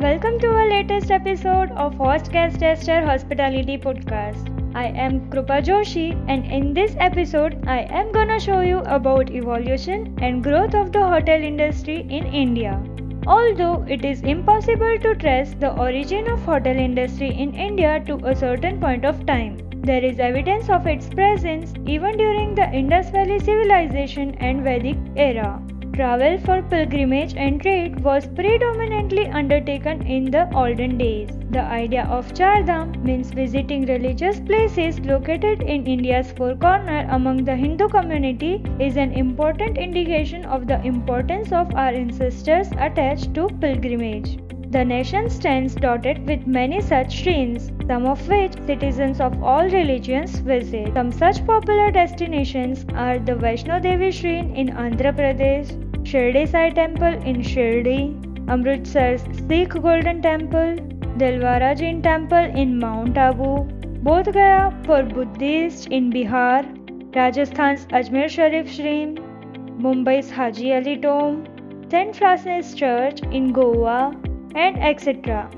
Welcome to our latest episode of Host Guest Tester Hospitality Podcast. I am Krupa Joshi, and in this episode, I am gonna show you about evolution and growth of the hotel industry in India. Although it is impossible to trace the origin of hotel industry in India to a certain point of time, there is evidence of its presence even during the Indus Valley Civilization and Vedic era. Travel for pilgrimage and trade was predominantly undertaken in the olden days. The idea of Char Dham means visiting religious places located in India's four corners among the Hindu community is an important indication of the importance of our ancestors attached to pilgrimage. The nation stands dotted with many such shrines, some of which citizens of all religions visit. Some such popular destinations are the Vaishno Devi Shrine in Andhra Pradesh, Shirdi Sai Temple in Shirdi, Amritsar's Sikh Golden Temple, Dilwara Jain Temple in Mount Abu, Bodh Gaya for Buddhists in Bihar, Rajasthan's Ajmer Sharif Shrine, Mumbai's Haji Ali Tomb, St. Francis Church in Goa, and etc.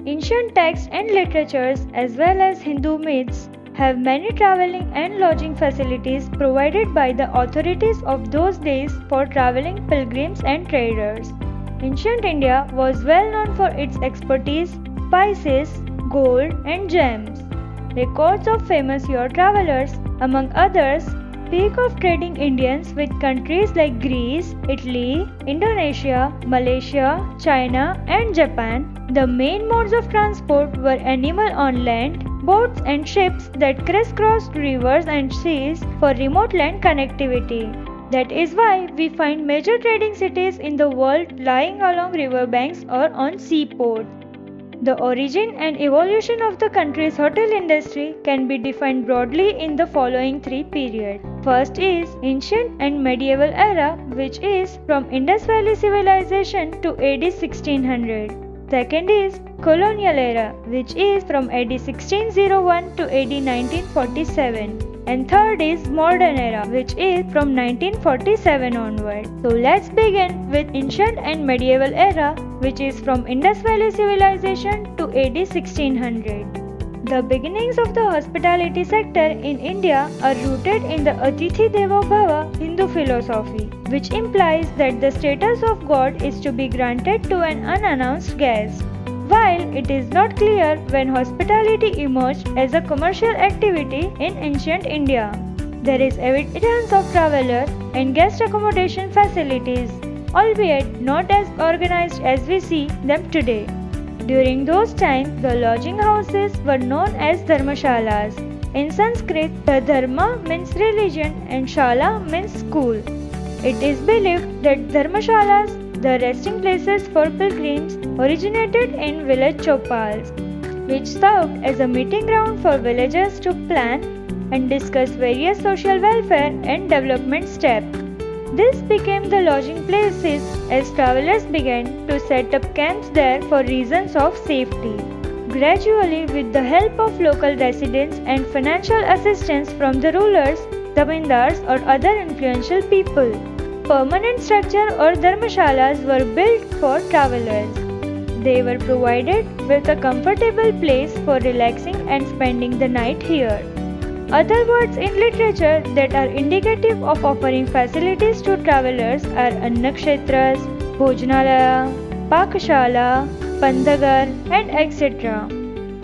Ancient texts and literatures as well as Hindu myths have many traveling and lodging facilities provided by the authorities of those days for traveling pilgrims and traders. Ancient India was well known for its expertise, spices, gold, and gems. Records of famous yacht travelers, among others, speak of trading Indians with countries like Greece, Italy, Indonesia, Malaysia, China, and Japan. The main modes of transport were animal on land, boats and ships that crisscrossed rivers and seas for remote land connectivity. That is why we find major trading cities in the world lying along riverbanks or on seaports. The origin and evolution of the country's hotel industry can be defined broadly in the following three periods. First is ancient and medieval era, which is from Indus Valley Civilization to AD 1600. Second is colonial era, which is from AD 1601 to AD 1947. And third is modern era, which is from 1947 onward. So let's begin with ancient and medieval era, which is from Indus Valley Civilization to AD 1600. The beginnings of the hospitality sector in India are rooted in the Atithi Devo Bhava Hindu philosophy, which implies that the status of God is to be granted to an unannounced guest. While it is not clear when hospitality emerged as a commercial activity in ancient India, there is evidence of traveler and guest accommodation facilities, albeit not as organized as we see them today. During those times, the lodging houses were known as dharmashalas. In Sanskrit, the dharma means religion and shala means school. It is believed that dharmashalas, the resting places for pilgrims, originated in village chopals, which served as a meeting ground for villagers to plan and discuss various social welfare and development steps. This became the lodging places as travelers began to set up camps there for reasons of safety. Gradually, with the help of local residents and financial assistance from the rulers, zamindars or other influential people, permanent structure or dharmashalas were built for travelers. They were provided with a comfortable place for relaxing and spending the night here. Other words in literature that are indicative of offering facilities to travelers are annakshetras, bhojanalaya, pakashala, pandagar, and etc.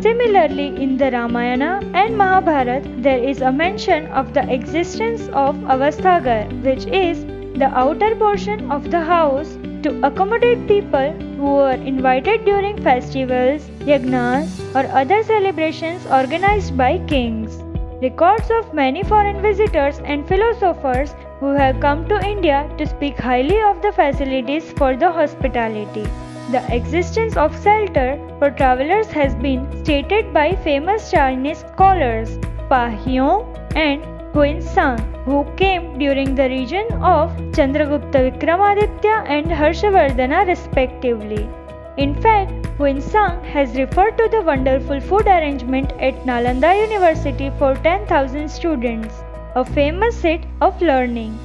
Similarly, in the Ramayana and Mahabharata, there is a mention of the existence of avasthagar, which is the outer portion of the house to accommodate people who were invited during festivals, yagnas, or other celebrations organized by kings. Records of many foreign visitors and philosophers who have come to India to speak highly of the facilities for the hospitality. The existence of shelter for travelers has been stated by famous Chinese scholars Pa Hiong and Huinsang, who came during the reign of Chandragupta Vikramaditya and Harshavardhana respectively. In fact, Huinsang has referred to the wonderful food arrangement at Nalanda University for 10,000 students, a famous seat of learning.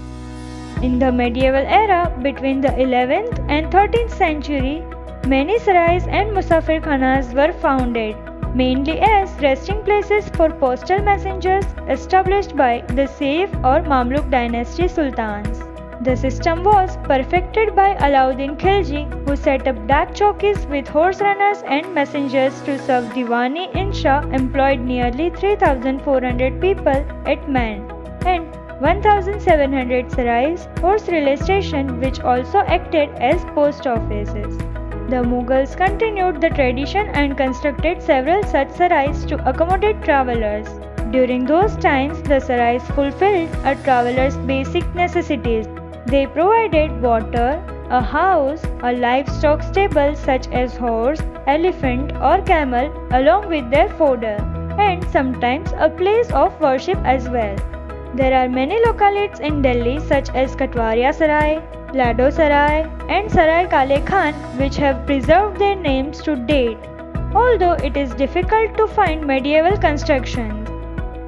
In the medieval era between the 11th and 13th century, Many sarais and musafir khanas were founded, mainly as resting places for postal messengers established by the Saif or Mamluk dynasty sultans. The system was perfected by Alauddin Khilji, who set up dak chowkis with horse runners and messengers to serve Diwani in Shah, employed nearly 3,400 people at Man, and 1,700 sarais, horse relay station, which also acted as post offices. The Mughals continued the tradition and constructed several such sarais to accommodate travelers. During those times, the sarais fulfilled a traveler's basic necessities. They provided water, a house, a livestock stable such as horse, elephant, or camel, along with their fodder, and sometimes a place of worship as well. There are many localities in Delhi such as Katwaria Sarai, Lado Sarai, and Sarai Kale Khan which have preserved their names to date, although it is difficult to find medieval constructions.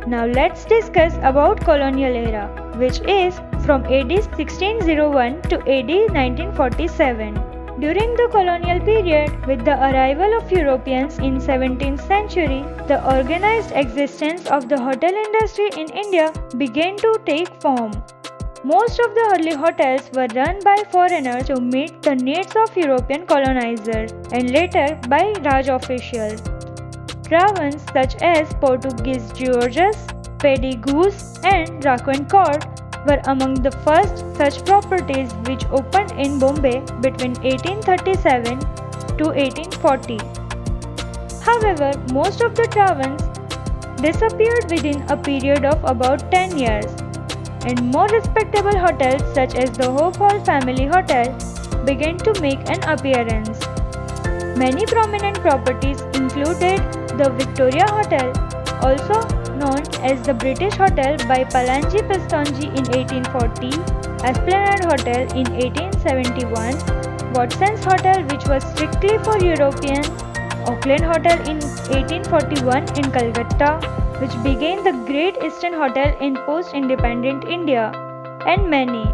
Now let's discuss about colonial era, which is from AD 1601 to AD 1947. During the colonial period, with the arrival of Europeans in 17th century, the organized existence of the hotel industry in India began to take form. Most of the early hotels were run by foreigners to meet the needs of European colonizers and later by Raj officials. Travels such as Portuguese Georges, Paddy Goose, and Raquin Court were among the first such properties which opened in Bombay between 1837 to 1840. However, most of the taverns disappeared within a period of about 10 years, and more respectable hotels such as the Hope Hall Family Hotel began to make an appearance. Many prominent properties included the Victoria Hotel, also known as the British Hotel by Palanji Pistonji in 1840, Esplanade Hotel in 1871, Watson's Hotel which was strictly for Europeans, Auckland Hotel in 1841 in Calcutta, which became the Great Eastern Hotel in post-independent India, and many.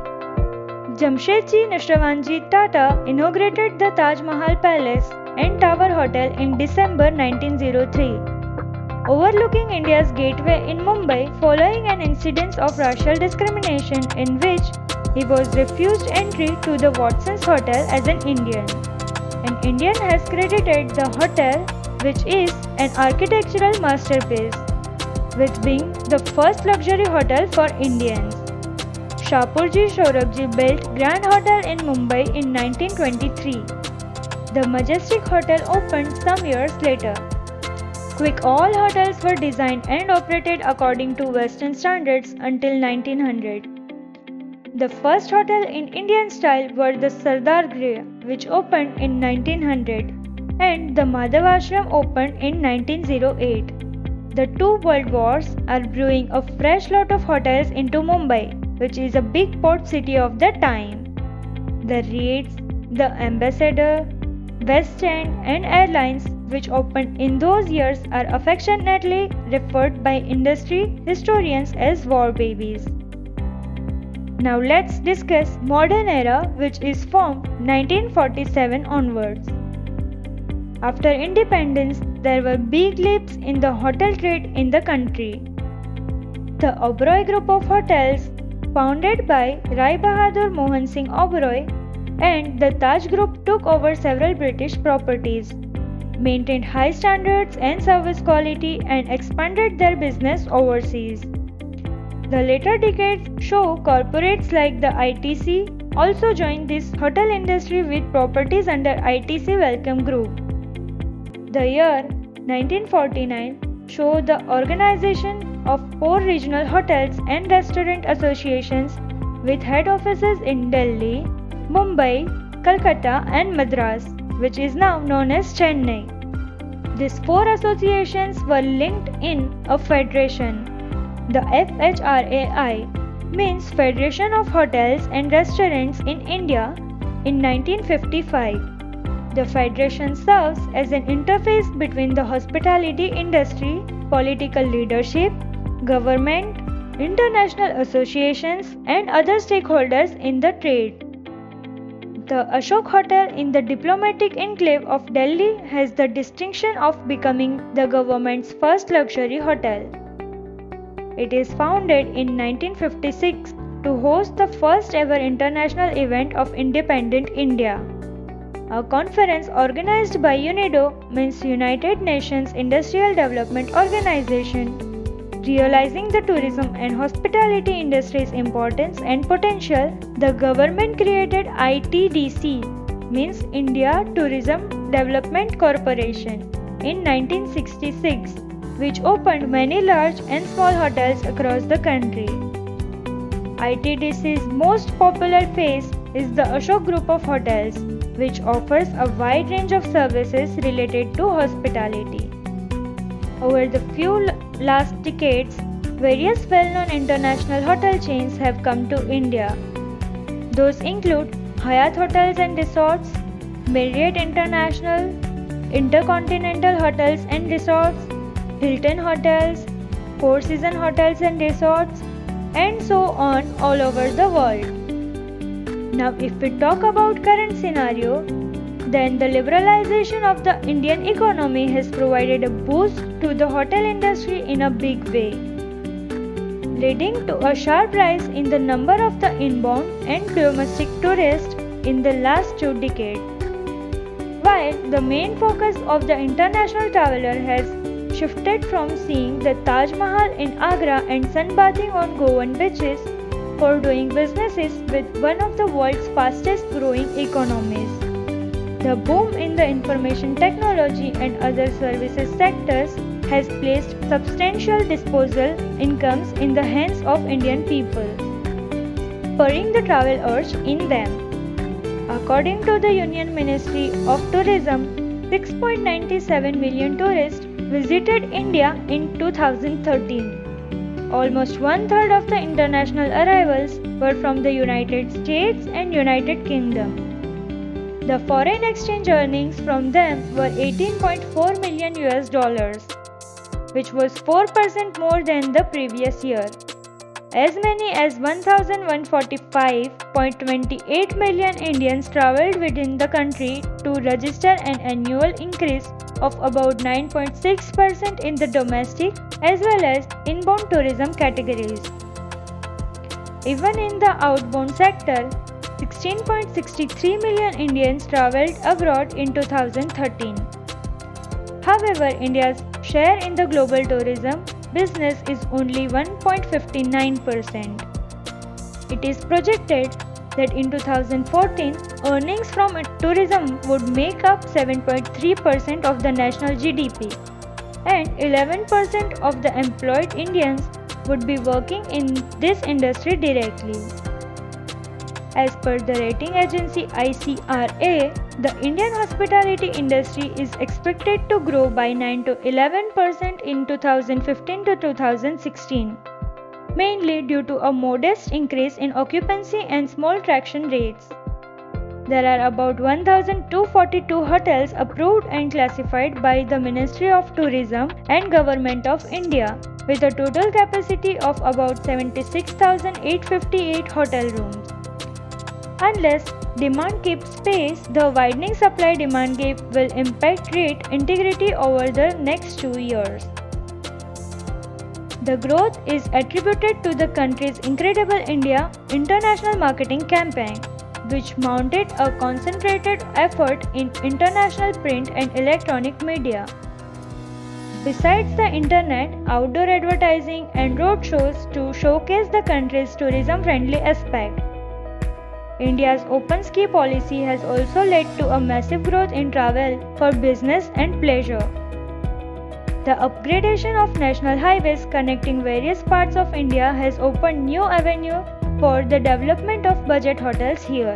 Jamshedji Nashrawanji Tata inaugurated the Taj Mahal Palace and Tower Hotel in December 1903. Overlooking India's gateway in Mumbai following an incident of racial discrimination in which he was refused entry to the Watson's Hotel as an Indian. An Indian has credited the hotel, which is an architectural masterpiece, with being the first luxury hotel for Indians. Shapurji Saurabhji built Grand Hotel in Mumbai in 1923. The Majestic Hotel opened some years later. Quick all hotels were designed and operated according to Western standards until 1900. The first hotel in Indian style were the Sardar Griha, which opened in 1900, and the Madhav Ashram opened in 1908. The two world wars are brewing a fresh lot of hotels into Mumbai, which is a big port city of the time. The Ritz, the Ambassador, West End, and Airlines, which opened in those years, are affectionately referred by industry historians as war babies. Now let's discuss modern era, which is from 1947 onwards. After independence, there were big leaps in the hotel trade in the country. The Oberoi Group of Hotels, founded by Rai Bahadur Mohan Singh Oberoi, and the Taj Group took over several British properties, maintained high standards and service quality, and expanded their business overseas. The later decades show corporates like the ITC also joined this hotel industry with properties under ITC Welcome Group. The year 1949 showed the organization of 4 regional hotels and restaurant associations with head offices in Delhi, Mumbai, Calcutta, and Madras, which is now known as Chennai. These 4 associations were linked in a federation. The FHRAI means Federation of Hotels and Restaurants in India in 1955. The federation serves as an interface between the hospitality industry, political leadership, government, international associations, and other stakeholders in the trade. The Ashok Hotel in the diplomatic enclave of Delhi has the distinction of becoming the government's first luxury hotel. It is founded in 1956 to host the first ever international event of independent India. A conference organized by UNIDO, means United Nations Industrial Development Organization, realizing the tourism and hospitality industry's importance and potential, the government created ITDC, means India Tourism Development Corporation, in 1966, which opened many large and small hotels across the country. ITDC's most popular phase is the Ashok Group of Hotels, which offers a wide range of services related to hospitality. Over the few last decades, various well-known international hotel chains have come to India. Those include Hyatt Hotels and Resorts, Marriott International, Intercontinental Hotels and Resorts, Hilton Hotels, Four Seasons Hotels and Resorts, and so on all over the world. Now, if we talk about current scenario, then the liberalization of the Indian economy has provided a boost to the hotel industry in a big way, leading to a sharp rise in the number of the inbound and domestic tourists in the last 2 decades. While the main focus of the international traveler has shifted from seeing the Taj Mahal in Agra and sunbathing on Goan beaches for doing businesses with one of the world's fastest growing economies. The boom in the information technology and other services sectors has placed substantial disposable incomes in the hands of Indian people, spurring the travel urge in them. According to the Union Ministry of Tourism, 6.97 million tourists visited India in 2013. Almost one-third of the international arrivals were from the United States and United Kingdom. The foreign exchange earnings from them were $18.4 million, which was 4% more than the previous year. As many as 1,145.28 million Indians traveled within the country to register an annual increase of about 9.6% in the domestic as well as inbound tourism categories. Even in the outbound sector, 16.63 million Indians traveled abroad in 2013. However, India's share in the global tourism business is only 1.59%. It is projected that in 2014, earnings from tourism would make up 7.3% of the national GDP, and 11% of the employed Indians would be working in this industry directly. As per the rating agency ICRA, the Indian hospitality industry is expected to grow by 9 to 11% in 2015 to 2016, mainly due to a modest increase in occupancy and small traction rates. There are about 1,242 hotels approved and classified by the Ministry of Tourism and Government of India, with a total capacity of about 76,858 hotel rooms. Unless demand keeps pace, the widening supply-demand gap will impact rate integrity over the next 2 years. The growth is attributed to the country's Incredible India international marketing campaign, which mounted a concentrated effort in international print and electronic media. Besides the internet, outdoor advertising and road shows to showcase the country's tourism-friendly aspect. India's open ski policy has also led to a massive growth in travel for business and pleasure. The upgradation of national highways connecting various parts of India has opened new avenues for the development of budget hotels here.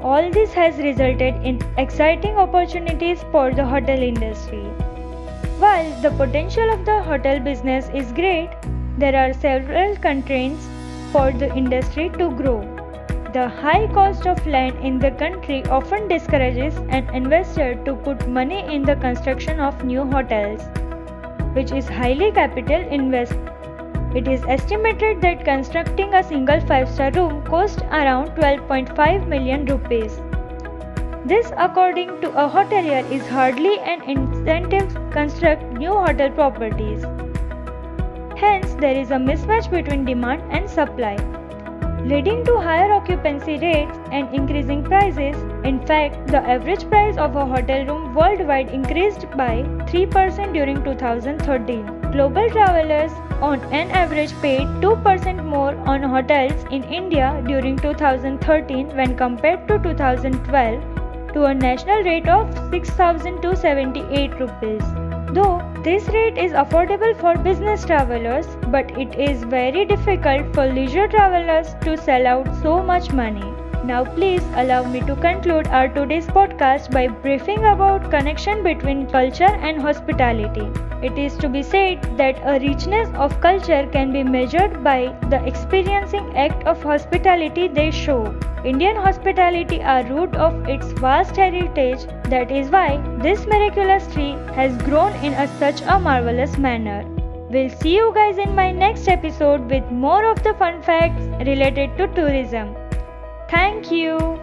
All this has resulted in exciting opportunities for the hotel industry. While the potential of the hotel business is great, there are several constraints for the industry to grow. The high cost of land in the country often discourages an investor to put money in the construction of new hotels, which is highly capital investment. It is estimated that constructing a single 5-star room costs around 12.5 million rupees. This, according to a hotelier, is hardly an incentive to construct new hotel properties. Hence, there is a mismatch between demand and supply, leading to higher occupancy rates and increasing prices. In fact, the average price of a hotel room worldwide increased by 3% during 2013. Global travelers on an average paid 2% more on hotels in India during 2013 when compared to 2012, to a national rate of 6,278 rupees. Though this rate is affordable for business travelers, but it is very difficult for leisure travelers to sell out so much money. Now please allow me to conclude our today's podcast by briefing about connection between culture and hospitality. It is to be said that a richness of culture can be measured by the experiencing act of hospitality they show. Indian hospitality are root of its vast heritage. That is why this miraculous tree has grown in such a marvelous manner. We'll see you guys in my next episode with more of the fun facts related to tourism. Thank you.